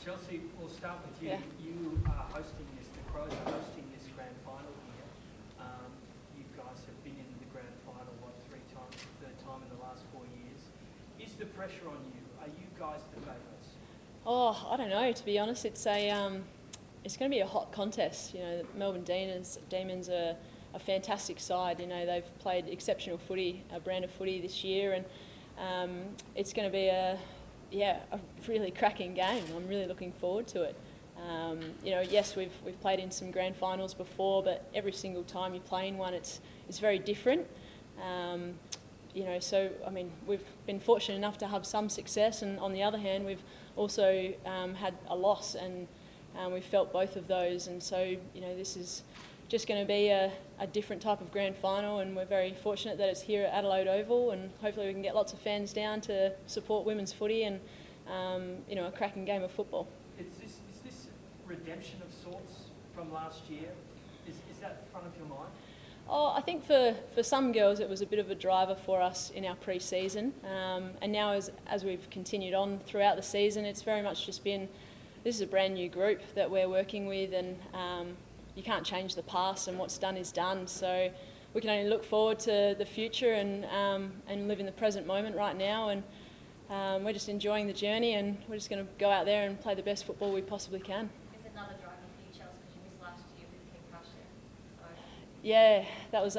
Chelsea, we'll start with you. Yeah. You are hosting this, the Crows are hosting this grand final here. You guys have been in the grand final, third time in the last 4 years. Is the pressure on you? Are you guys the favourites? Oh, I don't know. To be honest, it's going to be a hot contest. You know, the Melbourne Demons are a fantastic side. You know, they've played exceptional footy, a brand of footy this year, and it's going to be a really cracking game. I'm really looking forward to it. You know, yes, we've played in some grand finals before, but every single time you play in one, it's very different. You know, so I mean, we've been fortunate enough to have some success, and on the other hand, we've also had a loss, and we've felt both of those. And so, you know, this is just going to be a different type of grand final, and we're very fortunate that it's here at Adelaide Oval, and hopefully we can get lots of fans down to support women's footy and you know, a cracking game of football. Is this redemption of sorts from last year? Is that front of your mind? Oh, I think for some girls it was a bit of a driver for us in our pre-season, and now as we've continued on throughout the season, it's very much just been, this is a brand new group that we're working with, and you can't change the past, and what's done is done. So we can only look forward to the future and live in the present moment right now, and we're just enjoying the journey, and we're just going to go out there and play the best football we possibly can. Is another driver for you, Chelsea, because you missed last year with concussion? So. Yeah, that was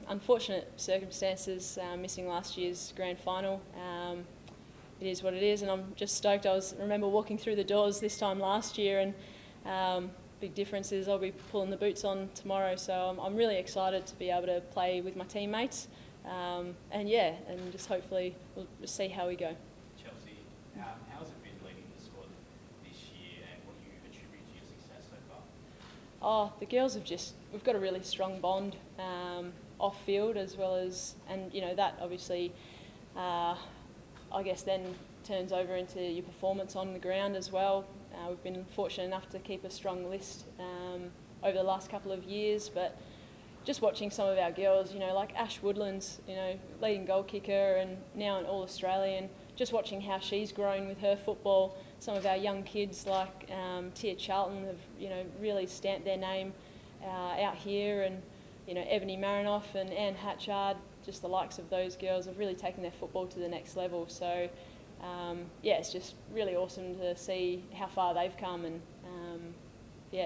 unfortunate circumstances, missing last year's grand final. It is what it is, and I'm just stoked. I remember walking through the doors this time last year, and big difference is I'll be pulling the boots on tomorrow, so I'm really excited to be able to play with my teammates, and just hopefully we'll just see how we go. Chelsea, how's it been leading the squad this year, and what do you attribute to your success so far? Oh, the girls we've got a really strong bond off field as well as, and you know, that obviously I guess then turns over into your performance on the ground as well. We've been fortunate enough to keep a strong list over the last couple of years, but just watching some of our girls, you know, like Ash Woodlands, you know, leading goal kicker and now an All-Australian, just watching how she's grown with her football. Some of our young kids like Tia Charlton have, you know, really stamped their name out here, and, you know, Ebony Marinoff and Anne Hatchard, just the likes of those girls have really taken their football to the next level. So it's just really awesome to see how far they've come, and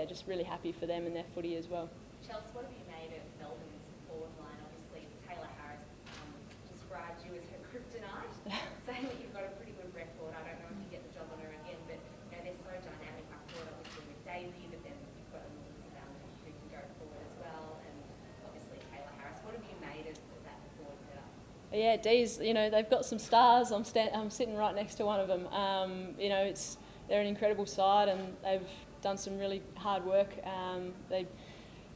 just really happy for them and their footy as well. Chelsea, what have you made of Melbourne's forward line? Obviously, Taylor Harris described you as her kryptonite, saying that you've got a pretty good record. I don't know if you get the job on her again, but you know, they're so dynamic up forward, obviously with Daisy, but then you've got who can go forward as well, and obviously Taylor Harris. What have you made of that forward setup? Yeah, D's, you know, they've got some stars. I'm sitting right next to one of them. You know, they're an incredible side, and they've done some really hard work. They're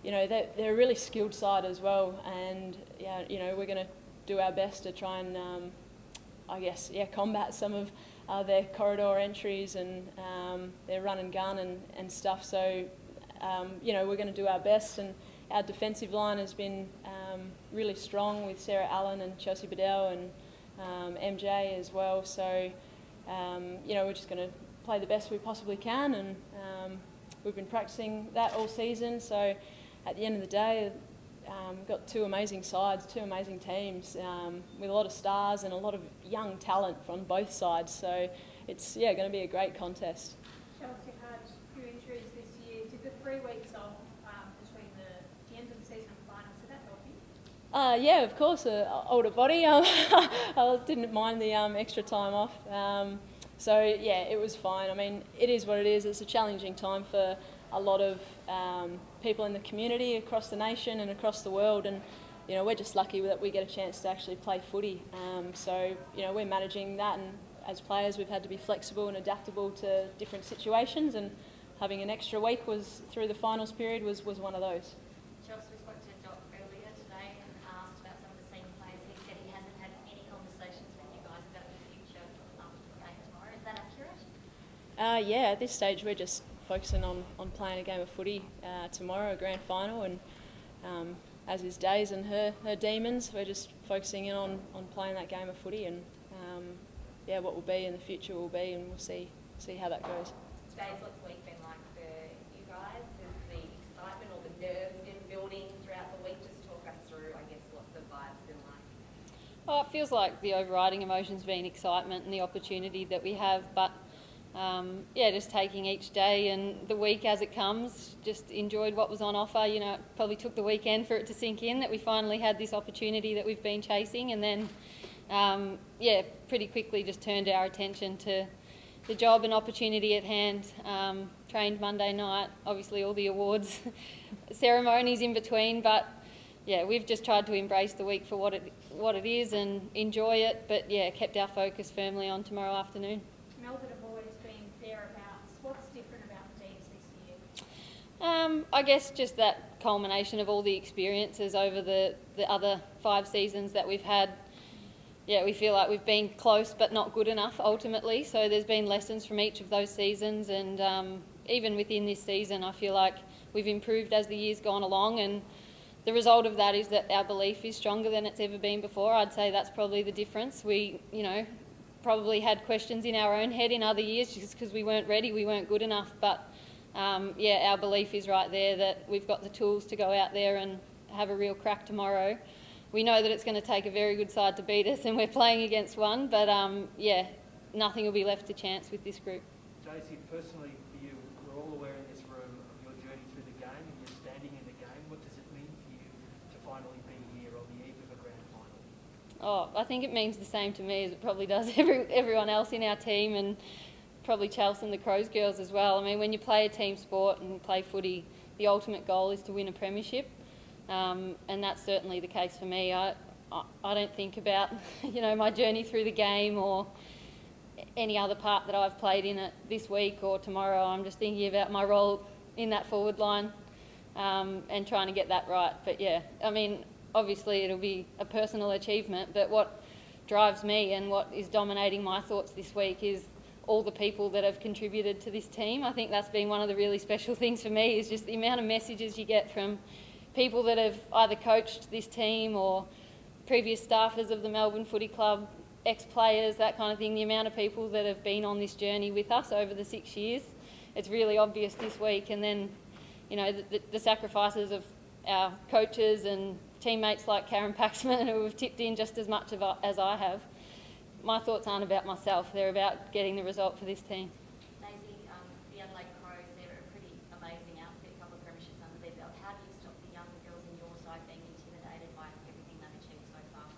a really skilled side as well, and you know, we're going to do our best to try and combat some of their corridor entries and their run and gun and stuff. So you know, we're going to do our best, and our defensive line has been really strong with Sarah Allen and Chelsea Bedell and MJ as well. So you know, we're just going to play the best we possibly can, and we've been practicing that all season. So at the end of the day, we've got two amazing sides, two amazing teams with a lot of stars and a lot of young talent from both sides. So it's going to be a great contest. Chelsea had a few injuries this year. Did the 3 weeks off between the end of the season and finals, did that help you? Yeah, of course, older body. I didn't mind the extra time off. So yeah, it was fine. I mean, it is what it is. It's a challenging time for a lot of people in the community across the nation and across the world, and you know, we're just lucky that we get a chance to actually play footy. So you know, we're managing that, and as players we've had to be flexible and adaptable to different situations, and having an extra week through the finals period was one of those. Chelsea, we spoke to Doc earlier today and asked about some of the senior players. He said he hasn't had any conversations with you guys about the future after the game tomorrow. Is that accurate? Yeah, at this stage we're just focusing on playing a game of footy tomorrow, a grand final, and as is Days and her Demons, we're just focusing in on playing that game of footy, and what will be in the future will be, and we'll see how that goes. Days, what's the week been like for you guys? Has the excitement or the nerves been building throughout the week? Just talk us through, I guess, what the vibe's been like. Oh, it feels like the overriding emotion's been excitement and the opportunity that we have, but yeah, just taking each day and the week as it comes, just enjoyed what was on offer. You know, it probably took the weekend for it to sink in that we finally had this opportunity that we've been chasing, and then yeah, pretty quickly just turned our attention to the job and opportunity at hand. Trained Monday night, obviously all the awards ceremonies in between, but yeah, we've just tried to embrace the week for what it is and enjoy it, but yeah, kept our focus firmly on tomorrow afternoon. Melbourne have always been thereabouts. What's different about the D's this year? I guess just that culmination of all the experiences over the other 5 seasons that we've had. Yeah, we feel like we've been close but not good enough ultimately, so there's been lessons from each of those seasons, and even within this season I feel like we've improved as the year's gone along, and the result of that is that our belief is stronger than it's ever been before. I'd say that's probably the difference. We, you know, probably had questions in our own head in other years just because we weren't ready, we weren't good enough, but yeah, our belief is right there that we've got the tools to go out there and have a real crack tomorrow. We know that it's going to take a very good side to beat us, and we're playing against one, but yeah, nothing will be left to chance with this group. Daisy, personally for you, we're all aware in this room of your journey through the game and your standing in the game. What does it mean for you to finally be here on the eve of a grand final? Oh, I think it means the same to me as it probably does everyone else in our team, and probably Chelsea and the Crows girls as well. I mean, when you play a team sport and play footy, the ultimate goal is to win a premiership. And that's certainly the case for me. I don't think about, you know, my journey through the game or any other part that I've played in it this week or tomorrow. I'm just thinking about my role in that forward line and trying to get that right. But yeah, I mean, obviously it'll be a personal achievement, but what drives me and what is dominating my thoughts this week is all the people that have contributed to this team. I think that's been one of the really special things for me, is just the amount of messages you get from people that have either coached this team or previous staffers of the Melbourne Footy Club, ex-players, that kind of thing, the amount of people that have been on this journey with us over the 6 years. It's really obvious this week, and then, you know, the sacrifices of our coaches and teammates like Karen Paxman, who have tipped in just as much as I have. My thoughts aren't about myself, they're about getting the result for this team. Daisy, the Adelaide Crows, they're a pretty amazing outfit, a couple of premierships under their belt. How do you stop the young girls in your side being intimidated by everything they've achieved so far?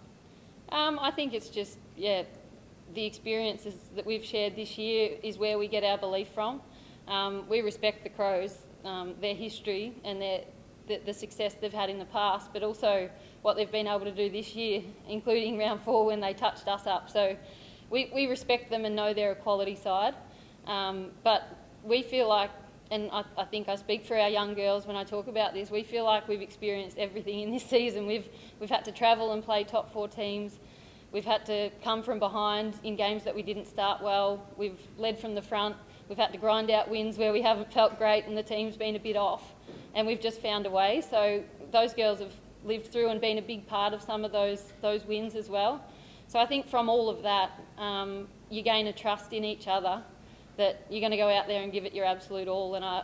I think it's just, yeah, the experiences that we've shared this year is where we get our belief from. We respect the Crows, their history and the success they've had in the past, but also what they've been able to do this year, including round 4 when they touched us up. So we respect them and know they're a quality side. But we feel like, and I think I speak for our young girls when I talk about this, we feel like we've experienced everything in this season. We've had to travel and play top 4 teams. We've had to come from behind in games that we didn't start well. We've led from the front. We've had to grind out wins where we haven't felt great and the team's been a bit off. And we've just found a way. So those girls have lived through and been a big part of some of those wins as well. So I think from all of that, you gain a trust in each other that you're going to go out there and give it your absolute all. And I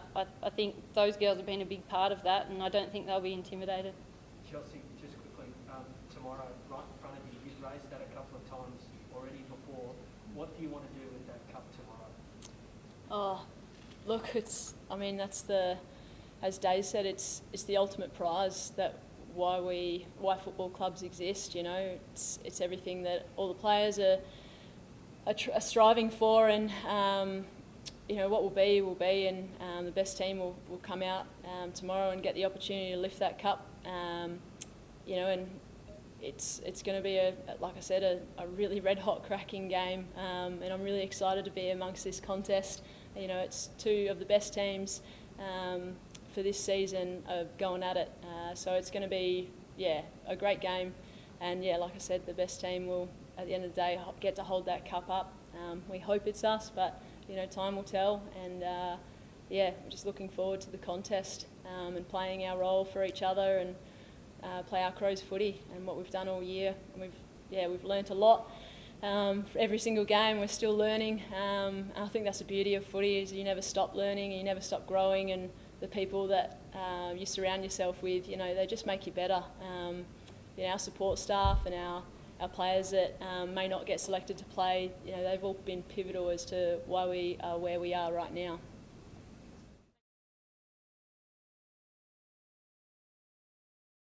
think those girls have been a big part of that, and I don't think they'll be intimidated. Chelsea, just quickly, tomorrow, right in front of you, you've raised that a couple of times already before. What do you want to do with that cup tomorrow? Oh, look, I mean, that's as Dave said, it's the ultimate prize, that why football clubs exist. You know, it's everything that all the players are striving for, and you know, what will be, and the best team will come out tomorrow and get the opportunity to lift that cup. You know, and it's going to be like I said, a really red hot cracking game, and I'm really excited to be amongst this contest. You know, it's 2 of the best teams for this season going at it, so it's going to be, yeah, a great game, and yeah, like I said, the best team will at the end of the day get to hold that cup up. We hope it's us, but you know, time will tell, and yeah, I'm just looking forward to the contest and playing our role for each other, and play our Crows footy and what we've done all year. And we've learnt a lot every single game we're still learning. I think that's the beauty of footy, is you never stop learning and you never stop growing, and the people that you surround yourself with, they just make you better. Our support staff and our players that may not get selected to play, they've all been pivotal as to why we are where we are right now.